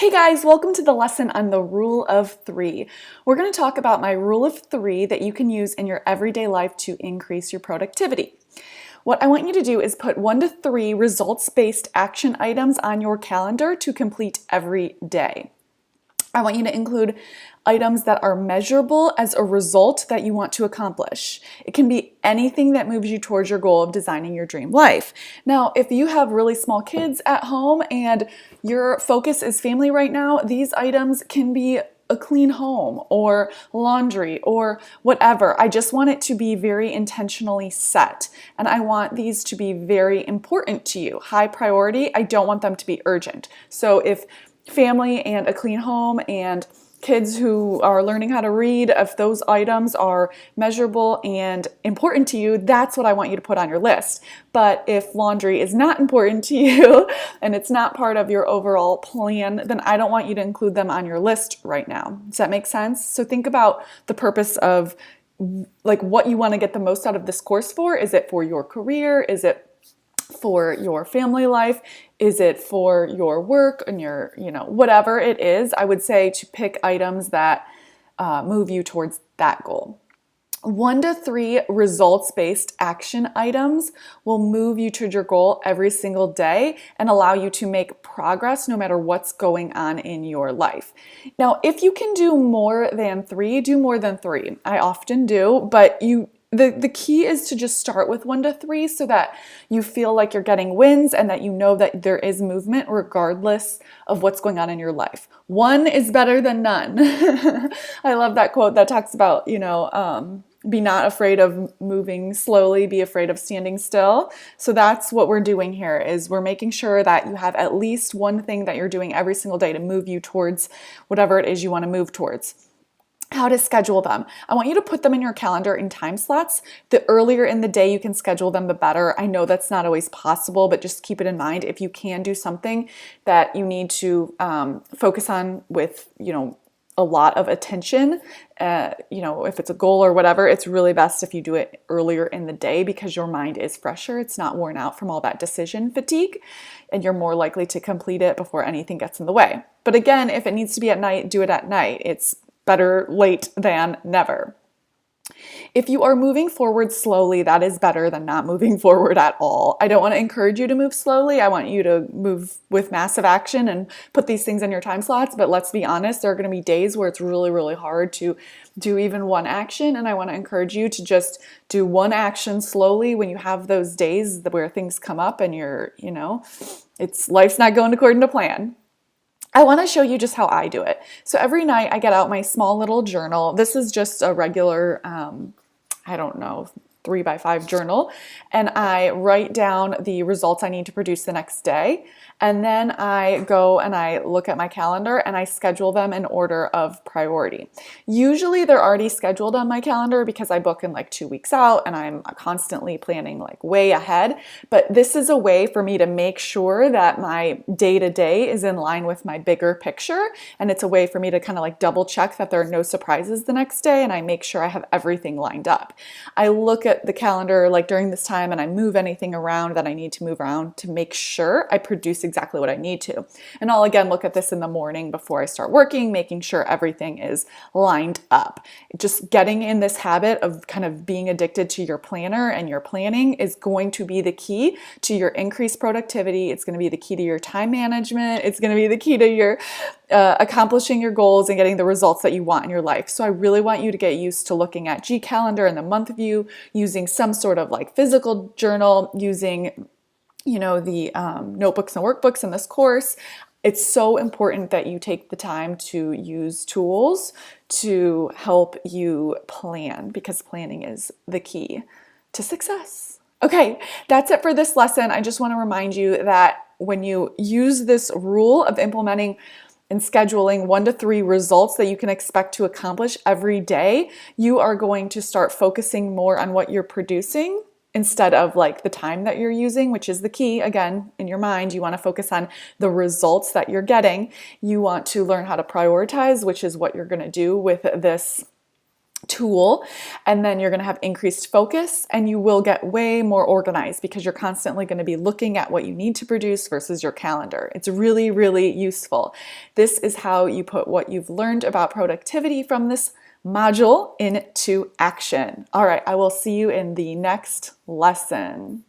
Hey guys, welcome to the lesson on the rule of three. We're going to talk about my rule of three that you can use in your everyday life to increase your productivity. What I want you to do is put 1 to 3 results-based action items on your calendar to complete every day. I want you to include items that are measurable as a result that you want to accomplish. It can be anything that moves you towards your goal of designing your dream life. Now, if you have really small kids at home and your focus is family right now, these items can be a clean home or laundry or whatever. I just want it to be very intentionally set, and I want these to be very important to you. High priority. I don't want them to be urgent. So if family and a clean home and kids who are learning how to read, if those items are measurable and important to you, that's what I want you to put on your list. But if laundry is not important to you and it's not part of your overall plan, then I don't want you to include them on your list right now. Does that make sense? So think about the purpose of like what you want to get the most out of this course for. Is it for your career? Is it for your family life? Is it for your work and your, whatever it is? I would say to pick items that move you towards that goal. 1 to 3 results-based action items will move you to your goal every single day and allow you to make progress no matter what's going on in your life. Now, if you can do more than 3, do more than 3. I often do, but the key is to just start with 1 to 3 so that you feel like you're getting wins and that you know that there is movement regardless of what's going on in your life. 1 is better than none. I love that quote that talks about, be not afraid of moving slowly, be afraid of standing still. So that's what we're doing here is we're making sure that you have at least one thing that you're doing every single day to move you towards whatever it is you want to move towards. How to schedule them. I want you to put them in your calendar in time slots. The earlier in the day you can schedule them, the better. I know that's not always possible, but just keep it in mind. If you can do something that you need to focus on with, a lot of attention, if it's a goal or whatever, it's really best if you do it earlier in the day because your mind is fresher. It's not worn out from all that decision fatigue, and you're more likely to complete it before anything gets in the way. But again, if it needs to be at night, do it at night. It's better late than never. If you are moving forward slowly, that is better than not moving forward at all. I don't want to encourage you to move slowly. I want you to move with massive action and put these things in your time slots. But let's be honest, there are going to be days where it's really, really hard to do even one action. And I want to encourage you to just do one action slowly when you have those days where things come up and life's not going according to plan. I want to show you just how I do it. So every night I get out my small little journal. This is just a regular, 3x5 journal, and I write down the results I need to produce the next day. And then I go and I look at my calendar and I schedule them in order of priority. Usually they're already scheduled on my calendar because I book in like 2 weeks out and I'm constantly planning like way ahead. But this is a way for me to make sure that my day-to-day is in line with my bigger picture. And it's a way for me to kind of like double check that there are no surprises the next day and I make sure I have everything lined up. I look at the calendar like during this time and I move anything around that I need to move around to make sure I produce exactly what I need to. And I'll again look at this in the morning before I start working, making sure everything is lined up. Just getting in this habit of kind of being addicted to your planner and your planning is going to be the key to your increased productivity. It's going to be the key to your time management. It's going to be the key to your accomplishing your goals and getting the results that you want in your life. So I really want you to get used to looking at G Calendar and the month view, using some sort of like physical journal, using the notebooks and workbooks in this course. It's so important that you take the time to use tools to help you plan because planning is the key to success. Okay, that's it for this lesson. I just want to remind you that when you use this rule of implementing and scheduling 1 to 3 results that you can expect to accomplish every day, you are going to start focusing more on what you're producing instead of like the time that you're using, which is the key. Again, in your mind, you want to focus on the results that you're getting. You want to learn how to prioritize, which is what you're going to do with this tool, and then you're going to have increased focus, and you will get way more organized because you're constantly going to be looking at what you need to produce versus your calendar. It's really, really useful. This is how you put what you've learned about productivity from this module into action. All right, I will see you in the next lesson.